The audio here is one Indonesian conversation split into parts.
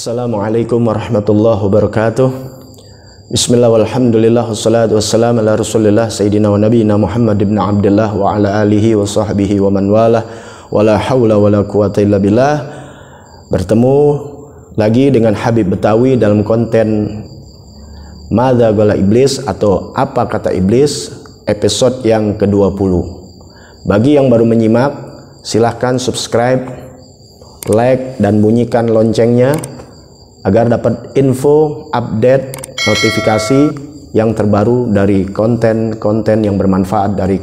Assalamualaikum warahmatullahi wabarakatuh. Bismillah walhamdulillah wassalatu wassalamu ala rasulillah sayyidina wa nabiyina Muhammad ibn Abdullah wa ala alihi wa sahbihi wa man walah wala hawla wala quwata illa billah. Bertemu lagi dengan Habib Betawi dalam konten Madza Qala Iblis atau Apa Kata Iblis, episode yang ke-20. Bagi yang baru menyimak, silahkan subscribe, like, dan bunyikan loncengnya agar dapat info, update, notifikasi yang terbaru dari konten-konten yang bermanfaat dari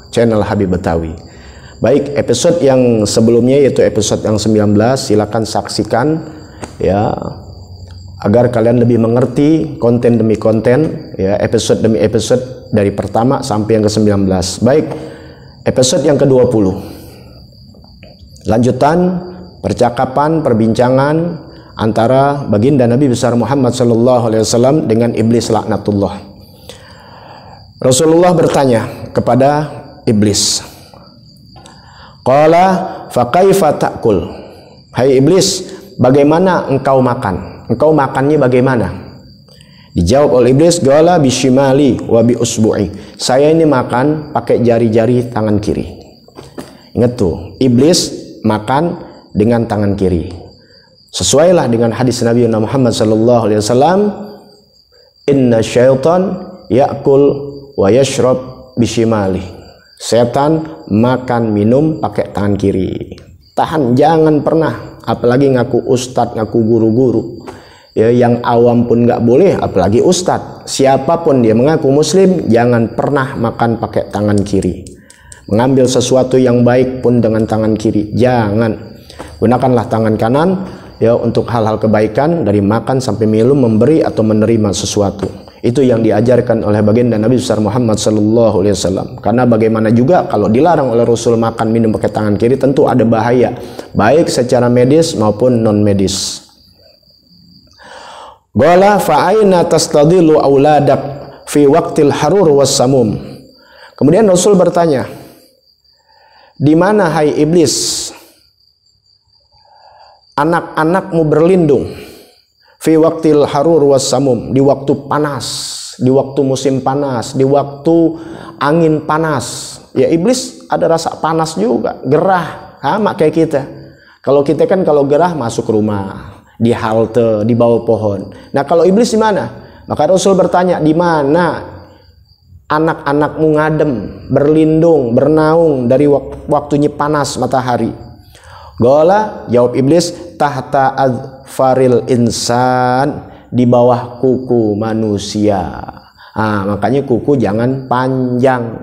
channel Habib Betawi. Baik, episode yang sebelumnya yaitu episode yang 19, silakan saksikan ya, agar kalian lebih mengerti konten demi konten ya, episode demi episode dari pertama sampai yang ke-19. Baik, episode yang ke-20. Lanjutan percakapan, perbincangan antara baginda Nabi besar Muhammad sallallahu alaihi wasallam dengan iblis laknatullah. Rasulullah bertanya kepada iblis, qala fa kaifa ta'kul? Hai iblis, bagaimana engkau makan? Engkau makannya bagaimana? Dijawab oleh iblis, qala bishimali wa bi usbu'i. Saya ini makan pakai jari-jari tangan kiri. Ingat tuh, iblis makan dengan tangan kiri. Sesuailah dengan hadis Nabi Muhammad sallallahu alaihi wasallam, inna syaitan ya'kul wa yashrab bishimali. Setan makan minum pakai tangan kiri. Tahan, jangan pernah, apalagi ngaku ustadz, ngaku guru-guru ya, yang awam pun nggak boleh, apalagi ustadz. Siapapun dia mengaku muslim, jangan pernah makan pakai tangan kiri. Mengambil sesuatu yang baik pun dengan tangan kiri, jangan. Gunakanlah tangan kanan ya untuk hal-hal kebaikan, dari makan sampai minum, memberi atau menerima sesuatu. Itu yang diajarkan oleh baginda Nabi besar Muhammad sallallahu alaihi wasallam. Karena bagaimana juga kalau dilarang oleh Rasul makan minum pakai tangan kiri, tentu ada bahaya, baik secara medis maupun non medis. Qala fa aina tastadilu auladak fi waqtil harur was samum. Kemudian Rasul bertanya, di mana hai iblis anak-anakmu berlindung fi waqtil harur was samum, di waktu panas, di waktu musim panas, di waktu angin panas. Ya, iblis ada rasa panas juga, gerah, sama kayak kita. Kalau kita kan kalau gerah masuk rumah, di halte, di bawah pohon. Nah, kalau iblis di mana? Maka Rasul bertanya, di mana anak-anakmu ngadem, berlindung, bernaung dari waktunya panas matahari? Qala, jawab iblis, tahta azfaril insan, di bawah kuku manusia. Makanya kuku jangan panjang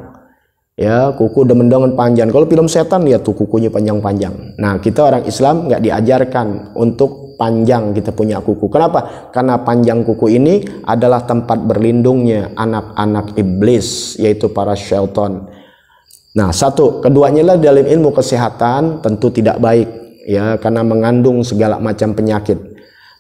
ya, kuku demen-demen panjang. Kalau film setan lihat tuh kukunya panjang-panjang. Nah, kita orang Islam nggak diajarkan untuk panjang kita punya kuku. Kenapa? Karena panjang kuku ini adalah tempat berlindungnya anak-anak iblis, yaitu para syaitan. Nah, keduanya lah dalam ilmu kesehatan tentu tidak baik ya, karena mengandung segala macam penyakit.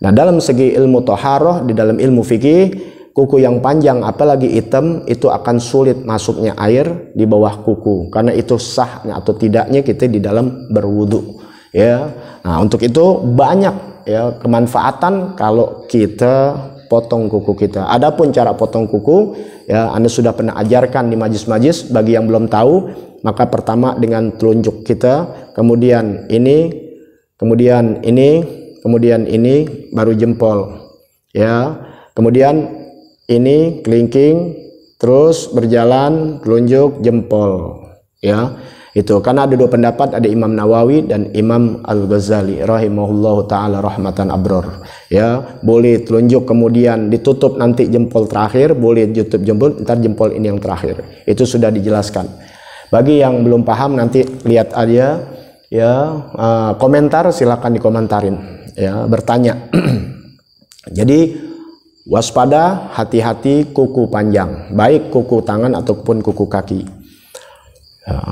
Nah, dalam segi ilmu toharoh, di dalam ilmu fikih, kuku yang panjang apalagi hitam itu akan sulit masuknya air di bawah kuku, karena itu sahnya atau tidaknya kita di dalam berwudu ya. Nah, untuk itu banyak ya kemanfaatan kalau kita potong kuku kita. Adapun cara potong kuku ya, Anda sudah pernah ajarkan di majlis-majlis. Bagi yang belum tahu, maka pertama dengan telunjuk kita, kemudian ini, kemudian ini, kemudian ini, baru jempol ya, kemudian ini kelingking, terus berjalan telunjuk jempol ya. Itu karena ada dua pendapat, ada Imam Nawawi dan Imam Al-Ghazali rahimahullahu taala rahmatan abror ya. Boleh telunjuk kemudian ditutup nanti jempol terakhir, boleh tutup jempol ntar jempol ini yang terakhir. Itu sudah dijelaskan. Bagi yang belum paham nanti lihat aja ya, komentar, silakan dikomentarin ya, bertanya. Jadi waspada, hati-hati kuku panjang, baik kuku tangan ataupun kuku kaki ya.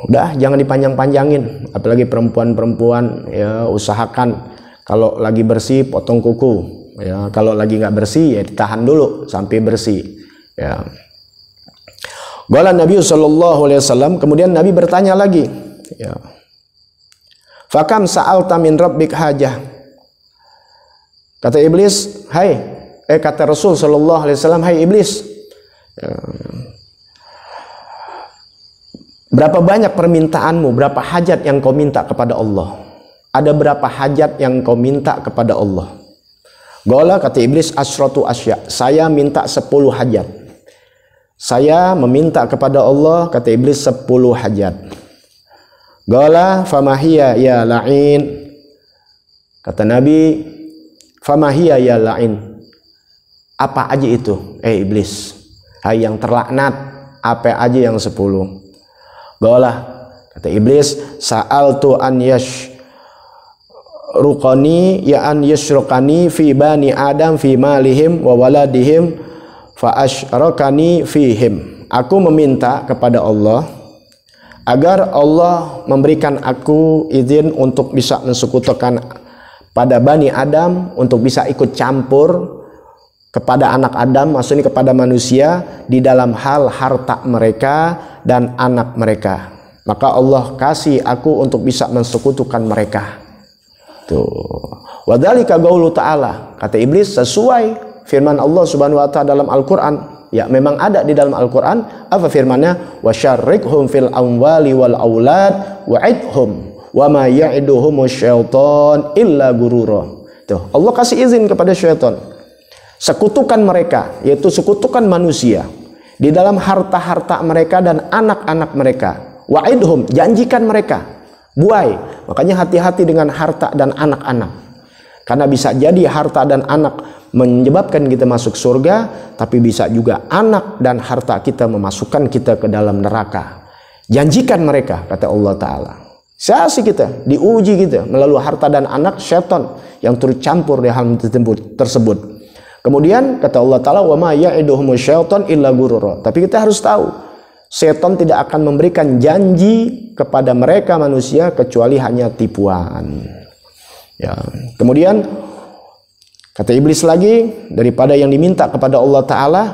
Udah jangan dipanjang-panjangin, apalagi perempuan-perempuan ya, usahakan kalau lagi bersih potong kuku ya, kalau lagi nggak bersih ya ditahan dulu sampai bersih ya. Qala Nabi sallallahu alaihi wasallam, kemudian Nabi bertanya lagi ya, fakam sa'alta min rabbik hajah, Kata iblis, kata Rasul sallallahu alaihi wasallam, hai iblis, berapa banyak permintaanmu, berapa hajat yang kau minta kepada Allah? Ada berapa hajat yang kau minta kepada Allah? Qala, kata iblis, asyratu asya, saya minta 10 hajat. Saya meminta kepada Allah, kata iblis, 10 hajat. Qala famahiyya ya la'in, kata Nabi, famahiyya ya la'in, apa aja itu iblis, hai yang terlaknat, apa aja yang 10? Qala, kata iblis, sa'altu an yashrukani ya an yashrukani fi bani Adam fi malihim wa waladihim fa asyrakani fihim. Aku meminta kepada Allah agar Allah memberikan aku izin untuk bisa mensekutukan pada Bani Adam, untuk bisa ikut campur kepada anak Adam, maksudnya kepada manusia, di dalam hal harta mereka dan anak mereka. Maka Allah kasih aku untuk bisa mensekutukan mereka. Tuh. Wadzalika qaulu ta'ala, kata iblis, sesuai firman Allah Subhanahu wa taala dalam Al-Qur'an. Ya, memang ada di dalam Al-Qur'an. Apa firmannya? Wasyarrikhum fil amwali wal aulad wa'idhum wa ma ya'iduhum syaitan illa gurura. Tuh, Allah kasih izin kepada syaitan. Sekutukan mereka, yaitu sekutukan manusia di dalam harta-harta mereka dan anak-anak mereka. Wa'idhum, janjikan mereka. Buai. Makanya hati-hati dengan harta dan anak-anak. Karena bisa jadi harta dan anak menyebabkan kita masuk surga, tapi bisa juga anak dan harta kita memasukkan kita ke dalam neraka. Janjikan mereka, kata Allah Ta'ala. Siasat kita, diuji kita melalui harta dan anak syaitan yang turut campur di hal tersebut. Kemudian kata Allah Ta'ala, wa ma ya'iduhumu syaitan illa gurura. Tapi kita harus tahu, setan tidak akan memberikan janji kepada mereka manusia kecuali hanya tipuan. Ya. Kemudian kata iblis lagi, daripada yang diminta kepada Allah Ta'ala,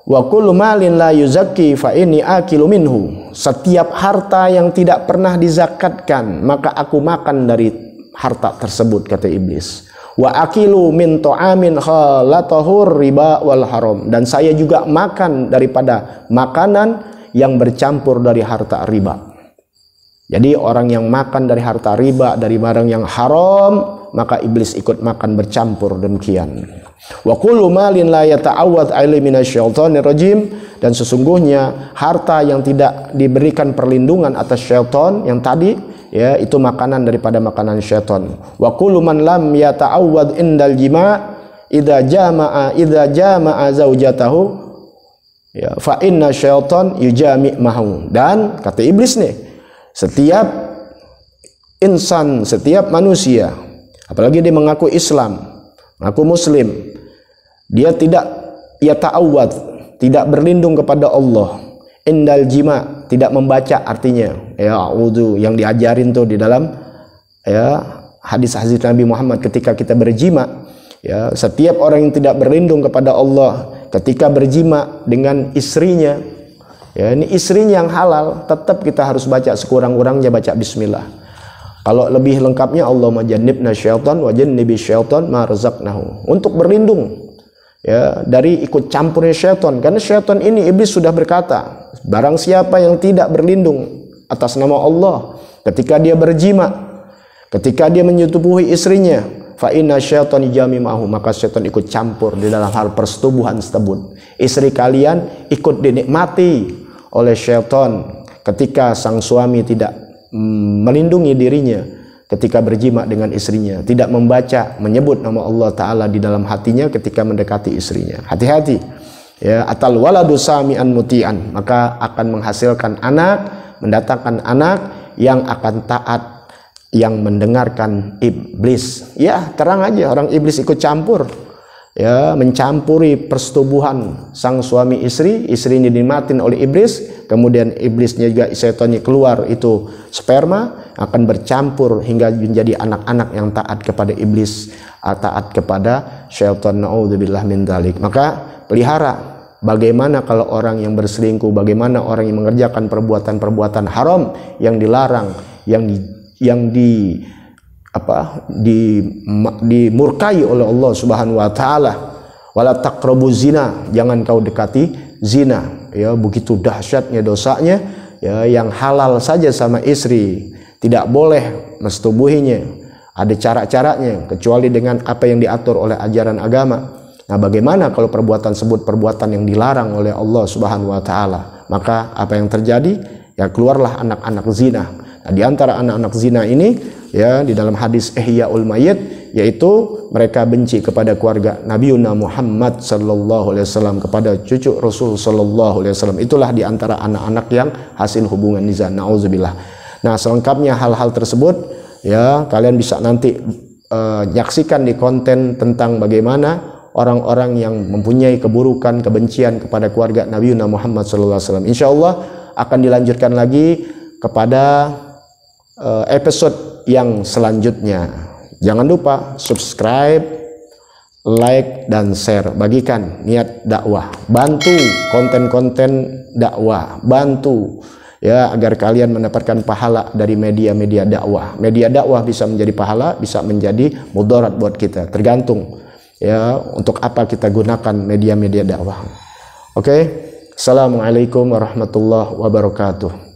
wa kullu malin la yuzakki fa inni akilu minhu. Setiap harta yang tidak pernah dizakatkan, maka aku makan dari harta tersebut, kata iblis. Wa akilu min ta'amin khalatahur riba wal haram. Dan saya juga makan daripada makanan yang bercampur dari harta riba. Jadi orang yang makan dari harta riba, dari barang yang haram, maka iblis ikut makan bercampur demikian. Wa kullu malin la yata'awwadz alaihi minasyaitonir rajim, dan sesungguhnya harta yang tidak diberikan perlindungan atas syaitan yang tadi, ya, itu makanan daripada makanan syaitan. Wa kullu man lam yata'awwadz indal jima' idza jama'a zaujatahu, ya, fa inna syaitan yujami' mahu. Dan kata iblis nih, setiap insan, setiap manusia, apalagi dia mengaku Islam, mengaku Muslim, dia tidak ta'awud, tidak berlindung kepada Allah. Indal jima, tidak membaca artinya, ya a'udzu yang diajarin tuh di dalam, ya, hadis-hadis Nabi Muhammad ketika kita berjima. Ya, setiap orang yang tidak berlindung kepada Allah ketika berjima dengan istrinya, ya, ini istrinya yang halal, tetap kita harus baca sekurang-kurangnya, baca bismillah. Kalau lebih lengkapnya, Allahumma jannibna syaitan wa jannibi syaitan ma razaqnahu, untuk berlindung, ya, dari ikut campurnya syaitan. Karena syaitan ini, iblis sudah berkata, barang siapa yang tidak berlindung atas nama Allah ketika dia berjima, ketika dia menyetubuhi istrinya, fa inna syaitan yujami ma'hu, maka syaitan ikut campur di dalam hal persetubuhan tersebut. Istri kalian ikut dinikmati oleh syaitan ketika sang suami tidak melindungi dirinya ketika berjima dengan istrinya, tidak membaca, menyebut nama Allah Ta'ala di dalam hatinya ketika mendekati istrinya. Hati-hati, ya, atal waladu sami'an muti'an, maka akan menghasilkan anak, mendatangkan anak yang akan taat, yang mendengarkan iblis. Ya, terang aja, orang iblis ikut campur, ya, mencampuri persetubuhan sang suami istri, istrinya dinikmatin oleh iblis, kemudian iblisnya juga, setannya keluar itu sperma, akan bercampur hingga menjadi anak-anak yang taat kepada iblis, taat kepada syaitan. Naudzubillah min dzalik. Maka pelihara, bagaimana kalau orang yang berselingkuh, bagaimana orang yang mengerjakan perbuatan-perbuatan haram yang dilarang, yang dimurkai oleh Allah Subhanahu wa taala. Wala taqrabu zina, jangan kau dekati zina. Ya, begitu dahsyatnya dosanya, ya, yang halal saja sama istri tidak boleh mesetubuhinya. Ada cara-caranya kecuali dengan apa yang diatur oleh ajaran agama. Nah, bagaimana kalau perbuatan tersebut perbuatan yang dilarang oleh Allah Subhanahu wa taala? Maka apa yang terjadi? Ya, keluarlah anak-anak zina. Nah, di antara anak-anak zina ini, ya, di dalam hadis Ihyaul Mayyit, yaitu mereka benci kepada keluarga Nabiuna Muhammad sallallahu alaihi wasallam, kepada cucu Rasul sallallahu alaihi wasallam. Itulah di antara anak-anak yang hasil hubungan zina. Nauzubillah. Nah, selengkapnya hal-hal tersebut, ya, kalian bisa nanti nyaksikan di konten tentang bagaimana orang-orang yang mempunyai keburukan, kebencian kepada keluarga Nabiuna Muhammad sallallahu alaihi wasallam. Insyaallah akan dilanjutkan lagi kepada episode yang selanjutnya. Jangan lupa subscribe, like, dan share. Bagikan niat dakwah. Bantu konten-konten dakwah. Bantu, ya, agar kalian mendapatkan pahala dari media-media dakwah. Media dakwah bisa menjadi pahala, bisa menjadi mudarat buat kita. Tergantung, ya, untuk apa kita gunakan media-media dakwah. Oke. Assalamualaikum warahmatullahi wabarakatuh.